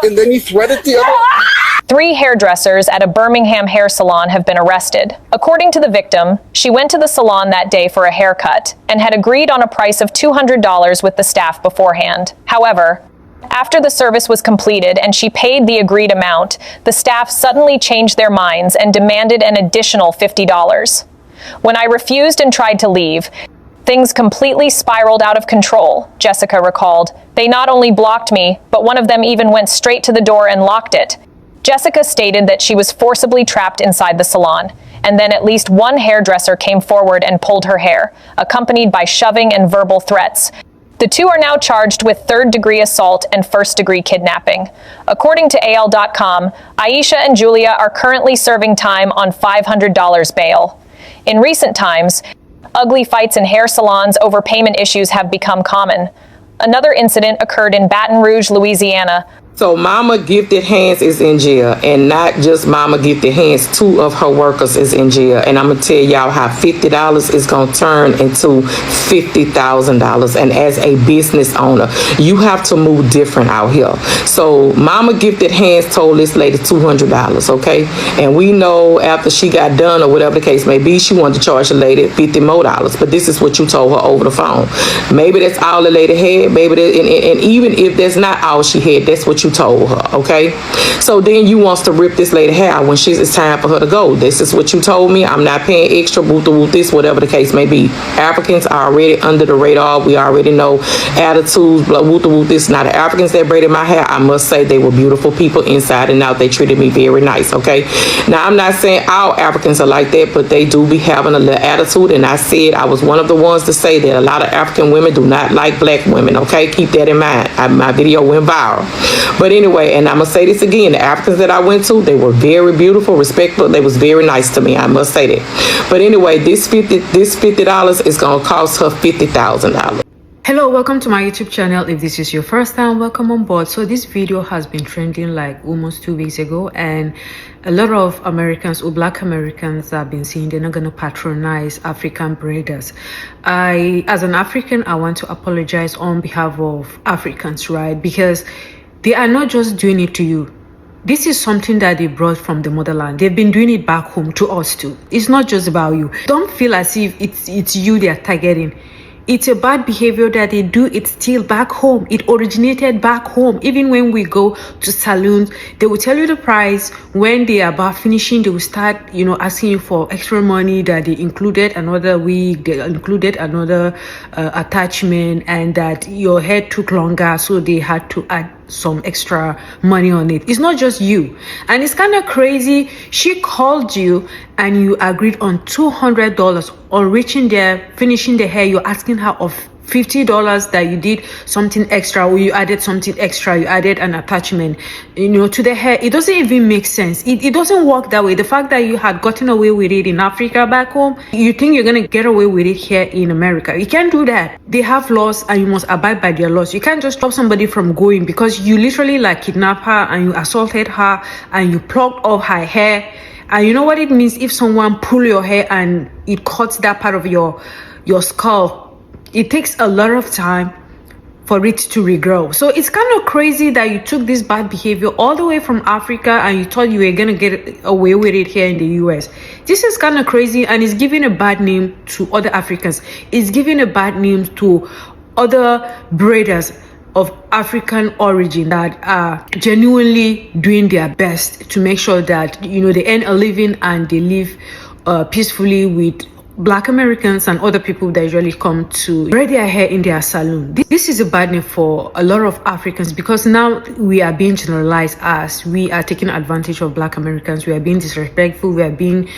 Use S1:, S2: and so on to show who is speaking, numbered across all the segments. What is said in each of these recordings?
S1: and then he threaded the other.
S2: 3 hairdressers at a Birmingham hair salon have been arrested. According to the victim, she went to the salon that day for a haircut and had agreed on a price of $200 with the staff beforehand. However, after the service was completed and she paid the agreed amount, the staff suddenly changed their minds and demanded an additional $50. When I refused and tried to leave, things completely spiraled out of control, Jessica recalled. They not only blocked me, but one of them even went straight to the door and locked it. Jessica stated that she was forcibly trapped inside the salon, and then at least one hairdresser came forward and pulled her hair, accompanied by shoving and verbal threats. The 2 are now charged with third-degree assault and first-degree kidnapping. According to AL.com, Aisha and Julia are currently serving time on $500 bail. In recent times, ugly fights in hair salons over payment issues have become common. Another incident occurred in Baton Rouge, Louisiana.
S3: So Mama Gifted Hands is in jail, and not just Mama Gifted Hands, 2 of her workers is in jail. And I'm going to tell y'all how $50 is going to turn into $50,000. And as a business owner, you have to move different out here. So Mama Gifted Hands told this lady $200, okay? And we know after she got done or whatever the case may be, she wanted to charge the lady $50 more. But this is what you told her over the phone. Maybe that's all the lady had. Maybe that, and even if that's not all she had, that's what you told her, okay? So then you wants to rip this lady hair when it's time for her to go. This is what you told me. I'm not paying extra, this, whatever the case may be. Africans are already under the radar. We already know attitudes, this. Now the Africans that braided my hair, I must say they were beautiful people inside and out. They treated me very nice, okay? Now I'm not saying all Africans are like that, but they do be having a little attitude, and I said I was one of the ones to say that a lot of African women do not like black women, okay? Keep that in mind. My video went viral. But anyway, and I'm going to say this again, the Africans that I went to, they were very beautiful, respectful. They was very nice to me. I must say that. But anyway, this $50 is going to cost her $50,000.
S4: Hello, welcome to my YouTube channel. If this is your first time, welcome on board. So this video has been trending like almost 2 weeks ago, and a lot of Americans or Black Americans have been saying they're not going to patronize African braiders. As an African, I want to apologize on behalf of Africans, right? Because they are not just doing it to you. This is something that they brought from the motherland. They've been doing it back home to us too. It's not just about you. Don't feel as if it's you they are targeting. It's a bad behavior that they do. It's still back home. It originated back home. Even when we go to salons, they will tell you the price. When they are about finishing, they will start, asking you for extra money, that they included another wig, they included another attachment, and that your hair took longer, so they had to add some extra money on it. It's not just you. And it's kind of crazy. She called you and you agreed on $200 on reaching there, finishing the hair. You're asking her of $50 that you did something extra, or you added something extra, you added an attachment, to the hair. It doesn't even make sense. It doesn't work that way. The fact that you had gotten away with it in Africa back home, you think you're going to get away with it here in America. You can't do that. They have laws and you must abide by their laws. You can't just stop somebody from going because you literally kidnapped her and you assaulted her and you plucked off her hair. And you know what it means if someone pull your hair and it cuts that part of your scalp. It takes a lot of time for it to regrow. So it's kind of crazy that you took this bad behavior all the way from Africa and you thought you were going to get away with it here in the US. This is kind of crazy, and it's giving a bad name to other Africans. It's giving a bad name to other braiders of African origin that are genuinely doing their best to make sure that, they earn a living and they live peacefully with Black Americans and other people that usually come to braid their hair in their salon. This is a bad name for a lot of Africans, because now we are being generalized as we are taking advantage of Black Americans. We are being disrespectful. We are being,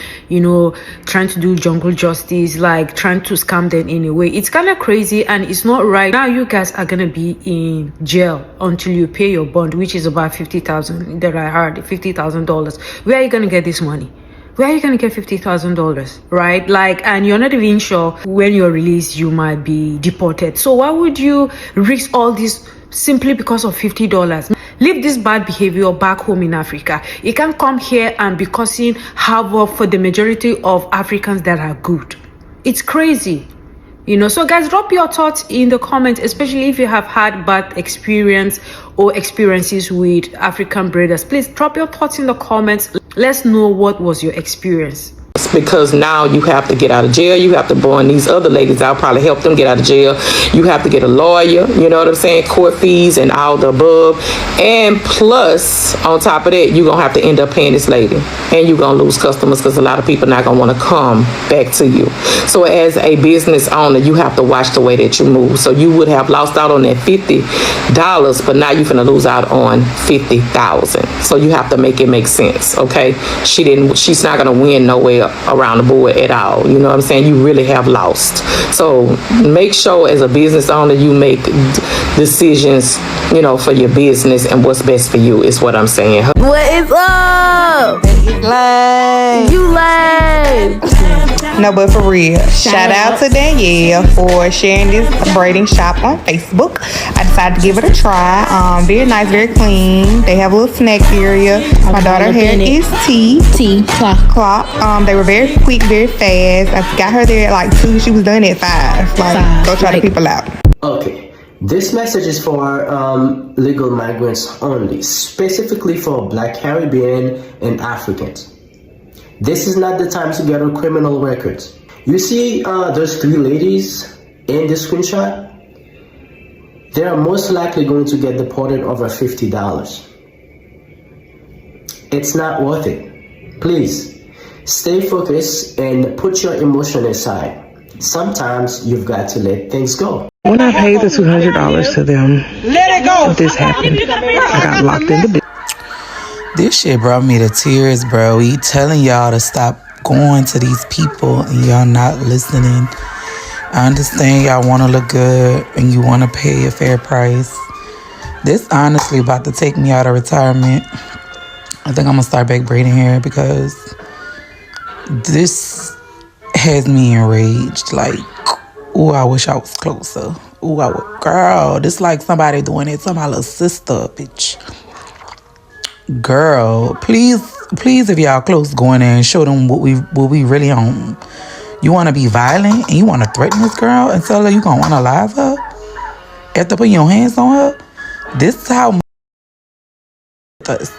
S4: trying to do jungle justice, trying to scam them in a way. It's kind of crazy and it's not right. Now you guys are going to be in jail until you pay your bond, which is about $50,000 that I heard, $50,000. Where are you going to get this money? Where are you going to get $50,000, right? And you're not even sure when you're released, you might be deported. So why would you risk all this simply because of $50? Leave this bad behavior back home in Africa. You can't come here and be causing havoc for the majority of Africans that are good. It's crazy. So guys, drop your thoughts in the comments, especially if you have had bad experience or experiences with African braiders? Please drop your thoughts in the comments. Let's know what was your experience.
S3: Because now you have to get out of jail. You have to bond these other ladies. I'll probably help them get out of jail. You have to get a lawyer, you know what I'm saying? Court fees and all the above. And plus, on top of that, you're going to have to end up paying this lady. And you're going to lose customers because a lot of people not going to want to come back to you. So as a business owner, you have to watch the way that you move. So you would have lost out on that $50, but now you're going to lose out on $50,000. So you have to make it make sense, okay? She's not going to win nowhere around the board at all. You know what I'm saying? You really have lost. So make sure as a business owner you make decisions, you know, for your business and what's best for you is what I'm saying.
S1: What is up? You lame.
S5: No, but for real, shout out to Danielle for sharing this braiding shop on Facebook. I decided to give it a try. Very nice, very clean. They have a little snack area. My daughter's hair is clock. They were very quick, very fast. I got her there at like 2. She was done at 5. Like, go try the people out.
S6: Okay, this message is for legal migrants only, specifically for Black Caribbean and Africans. This is not the time to get on criminal records. You see those 3 ladies in this screenshot? They are most likely going to get deported over $50. It's not worth it. Please, stay focused and put your emotion aside. Sometimes you've got to let things go.
S7: When I paid the $200 to them, let it go. This happened. I got locked in the business.
S8: This shit brought me to tears, bro. We telling y'all to stop going to these people and y'all not listening. I understand y'all want to look good and you want to pay a fair price. This honestly about to take me out of retirement. I think I'm going to start back braiding hair because this has me enraged. Like, ooh, I wish I was closer. Ooh, girl, this like somebody doing it to my little sister, bitch. Girl, please, if y'all close, go in there and show them what we really on. You want to be violent and you want to threaten this girl and tell her you gonna want to live her after putting your hands on her? This is how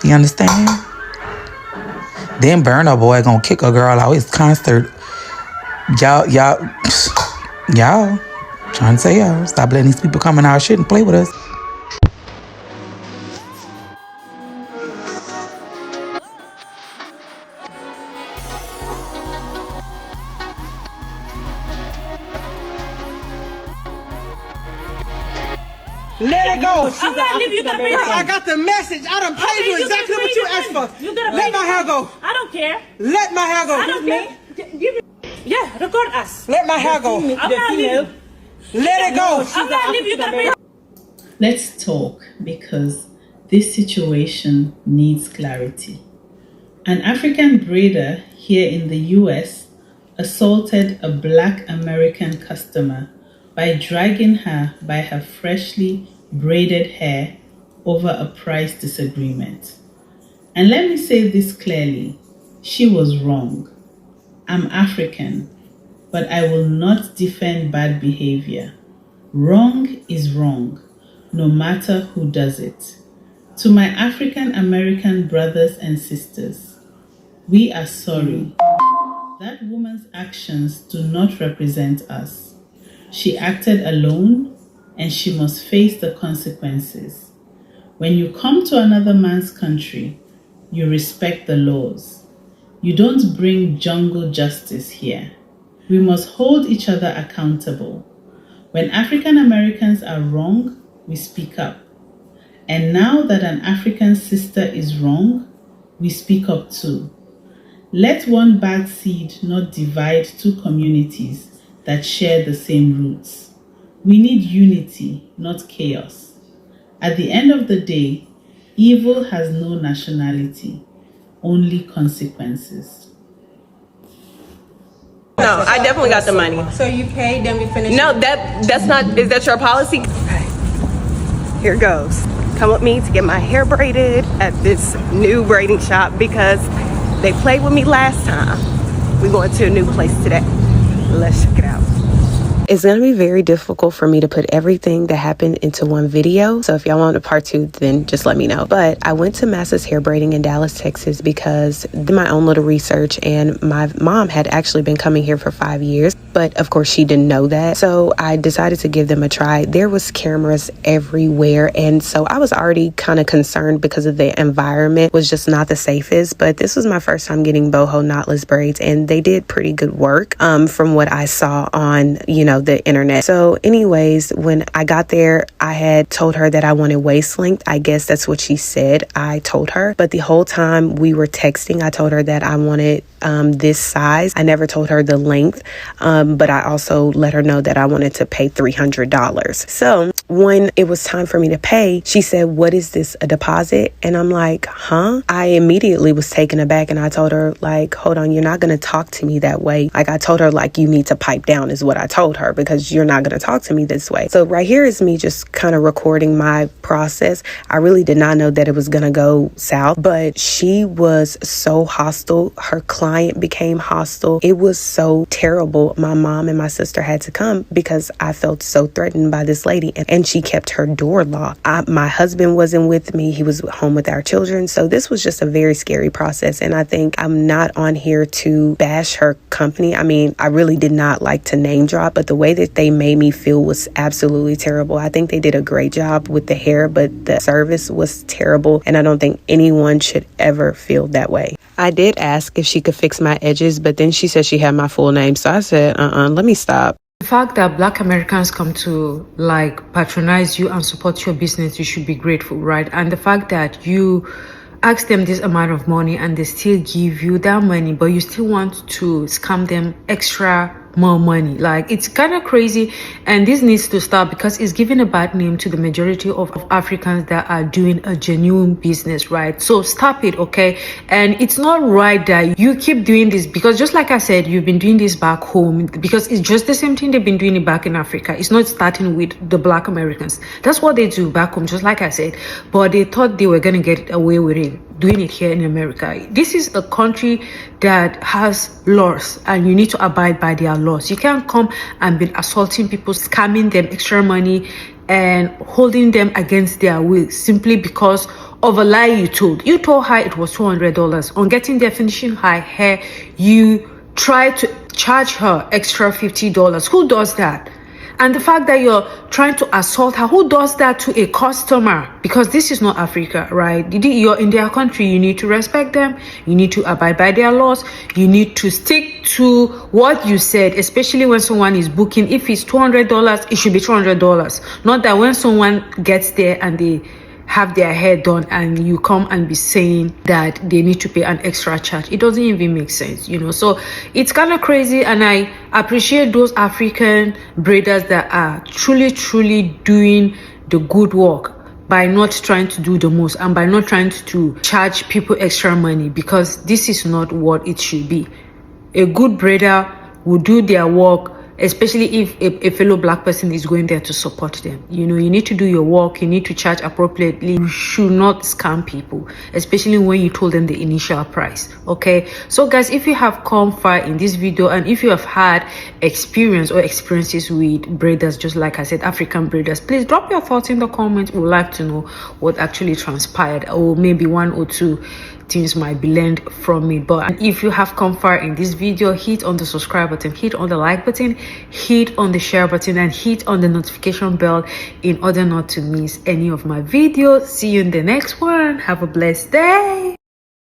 S8: you understand? Then Burna Boy gonna kick a girl out his concert. Y'all trying to say y'all stop letting these people come in our shit and play with us.
S7: Let it go.
S9: I'm not leaving you.
S7: I got the message. I done paid you exactly what you asked for. Let my hair go.
S9: I don't care.
S7: Let my hair go.
S9: I don't care. Yeah, record us.
S7: Let my hair go.
S9: I'm not leaving.
S7: Let it go.
S9: I'm not leaving you.
S10: Let's talk because this situation needs clarity. An African braider here in the US assaulted a Black American customer by dragging her by her freshly braided hair over a price disagreement. And let me say this clearly, she was wrong. I'm African, but I will not defend bad behavior. Wrong is wrong, no matter who does it. To my African American brothers and sisters, we are sorry. That woman's actions do not represent us. She acted alone and she must face the consequences. When you come to another man's country, you respect the laws. You don't bring jungle justice here. We must hold each other accountable. When African Americans are wrong, we speak up. And now that an African sister is wrong, we speak up too. Let one bad seed not divide 2 communities that share the same roots. We need unity, not chaos. At the end of the day, evil has no nationality, only consequences.
S11: No, I definitely got the money.
S1: So you paid, then we finished?
S11: No, that's not, is that your policy? Okay. Here goes. Come with me to get my hair braided at this new braiding shop because they played with me last time. We're going to a new place today. Let's check it out. it's going to be very difficult for me to put everything that happened into one video. So if y'all want a part 2, then just let me know. But I went to Massa's Hair Braiding in Dallas, Texas because I did my own little research, and my mom had actually been coming here for 5 years. But of course she didn't know that. So I decided to give them a try. There was cameras everywhere. And so I was already kind of concerned because of the environment was just not the safest. But this was my first time getting boho knotless braids, and they did pretty good work from what I saw on, the internet. So anyways, when I got there, I had told her that I wanted waist length. I guess that's what she said. I told her. But the whole time we were texting, I told her that I wanted this size. I never told her the length. But I also let her know that I wanted to pay $300. So when it was time for me to pay, she said, "What is this, a deposit?" And I'm like, huh? I immediately was taken aback, and I told her, like, hold on, you're not going to talk to me that way. Like, I told her, like, you need to pipe down is what I told her, because you're not going to talk to me this way. So right here is me just kind of recording my process. I really did not know that it was going to go south, but she was so hostile. Her client became hostile. It was so terrible. My mom and my sister had to come because I felt so threatened by this lady, and she kept her door locked. My husband wasn't with me. He was home with our children. So this was just a very scary process. And I think I'm not on here to bash her company. I mean, I really did not like to name drop, but the way that they made me feel was absolutely terrible. I think they did a great job with the hair, but the service was terrible. And I don't think anyone should ever feel that way. I did ask if she could fix my edges, but then she said she had my full name. So I said, let me stop.
S4: The fact that Black Americans come to patronize you and support your business, you should be grateful, right? And the fact that you ask them this amount of money and they still give you that money, but you still want to scam them extra more money, it's kind of crazy. And this needs to stop because it's giving a bad name to the majority of Africans that are doing a genuine business, right? So stop it, okay? And it's not right that you keep doing this, because just like I said, you've been doing this back home, because it's just the same thing they've been doing it back in Africa. It's not starting with the Black Americans. That's what they do back home, just like I said, but they thought they were gonna get away with it, doing it here in America. This is a country that has laws, and you need to abide by their laws. You can't come and be assaulting people, scamming them extra money, and holding them against their will simply because of a lie you told. You told her it was $200. On getting their finishing her hair, you try to charge her extra $50. Who does that? And the fact that you're trying to assault her, who does that to a customer? Because this is not Africa, right? You're in their country. You need to respect them. You need to abide by their laws. You need to stick to what you said, especially when someone is booking. If it's $200, it should be $200. Not that when someone gets there and they have their hair done and you come and be saying that they need to pay an extra charge. It doesn't even make sense, so it's kind of crazy. And I appreciate those African braiders that are truly doing the good work by not trying to do the most and by not trying to charge people extra money, because this is not what it should be. A good braider will do their work, especially if a fellow Black person is going there to support them. You need to do your work. You need to charge appropriately. You should not scam people, especially when you told them the initial price. Okay, so guys, if you have come far in this video and if you have had experiences with braiders, just like I said, African braiders, please drop your thoughts in the comments. We would like to know what actually transpired, or maybe one or two things might be learned from it. But if you have come far in this video, hit on the subscribe button, hit on the like button, hit on the share button, and hit on the notification bell in order not to miss any of my videos. See you in the next one. Have a blessed day.